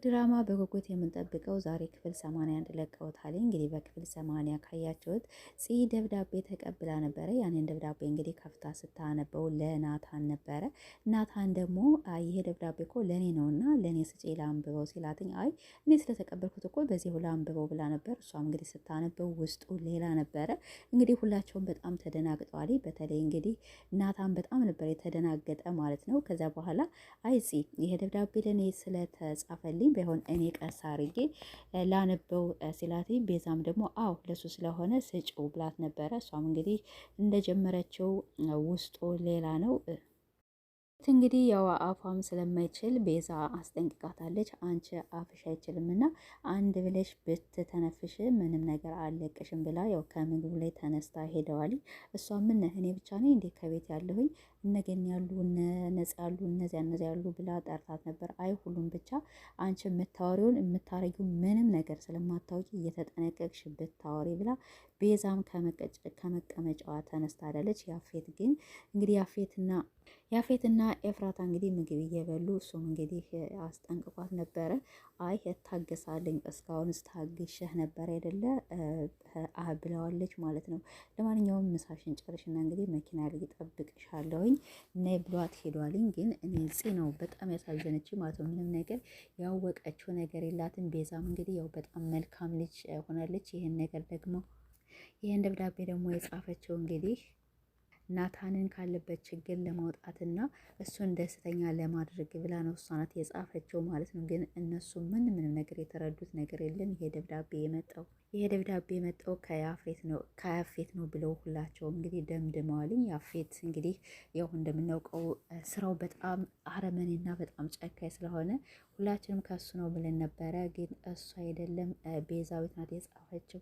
ድራማ በጉጉት የምንጠብቀው ዛሬ ክፍል 81 ለቀውታል። እንግዲህ በክፍል 80 ካያችሁት ፂ ደብዳቤ ተቀብላ ነበረ። ያንን ደብዳቤ እንግዲህ ከፍታ ስታነበው ለናታን ነበረ። ናታን ደግሞ ይሄ ደብዳቤ እኮ ለእኔ ነውና ለእኔ ስጪ ላንብበው ሲላትኝ አይ እኔ ስለተቀበልኩት እኮ በዚህ ላንብበው ብላ ነበር። እሷም እንግዲህ ስታነበው ውስጡ ሌላ ነበረ። እንግዲህ ሁላቸውም በጣም ተደናግጠዋል። በተለይ እንግዲህ ናታን በጣም ነበር የተደናገጠ ማለት ነው። ከዛ በኋላ አይ ፂ ይሄ ደብዳቤ ለእኔ ስለተጻፈልኝ ቢሆን እኔ ቀስ አርጌ ላነበው ሲላት ቤዛም ደግሞ አው ለሱ ስለሆነ ስጪው ብላት ነበረ። እሷም እንግዲህ እንደጀመረችው ውስጡ ሌላ ነው። እንግዲህ ያው አፏም ስለማይችል ቤዛ አስጠንቅቃታለች። አንቺ አፍሽ አይችልም እና አንድ ብለሽ ብትተነፍሽ ምንም ነገር አለቅሽም ብላ ያው ከምግቡ ላይ ተነስታ ሄደዋል። እሷ ምን እኔ ብቻ ነኝ እንዴ ከቤት ያለሁኝ እነገን ያሉ እነ ነጽ ያሉ እነዚያ ያሉ ብላ ጠርታት ነበር። አይ ሁሉም ብቻ አንቺ የምታወሪውን የምታረጊው ምንም ነገር ስለማታውቂ እየተጠነቀቅሽ ብታወሪ ብላ ቤዛም ከመቀመጫዋ ተነስታ አለች። ያፌት ግን እንግዲህ ያፌትና ኤፍራታ እንግዲህ ምግብ እየበሉ እሱም እንግዲህ አስጠንቅቋት ነበረ። አይ እታገሳለኝ እስካሁን ስታግሸህ ነበር አይደለ ብለዋለች ማለት ነው። ለማንኛውም ምሳሽን ጨርሽና እንግዲህ መኪና ላይ እጠብቅሻለሁኝ ነይ ብሏት ሄዷልኝ። ግን እኔ ፂ ነው በጣም ያሳዘነች ማለት ነው። ምንም ነገር ያወቀችው ነገር የላትም። ቤዛም እንግዲህ ያው በጣም መልካም ልጅ ሆናለች። ይህን ደብዳቤ ደግሞ የጻፈችው እንግዲህ ናታንን ካለበት ችግር ለማውጣትና እሱን ደስተኛ ለማድረግ ብላ ነው እሷ ናት የጻፈችው ማለት ነው። ግን እነሱ ምንም ነገር የተረዱት ነገር የለም። ይሄ ደብዳቤ የመጣው ከያፌት ነው ብለው ሁላቸውም እንግዲህ ደምድመዋልኝ። ያፌት እንግዲህ ያው እንደምናውቀው ስራው በጣም አረመኔና በጣም ጨካኝ ስለሆነ ሁላችንም ከሱ ነው ብለን ነበረ። ግን እሱ አይደለም ቤዛዊት ናት የጻፈችው።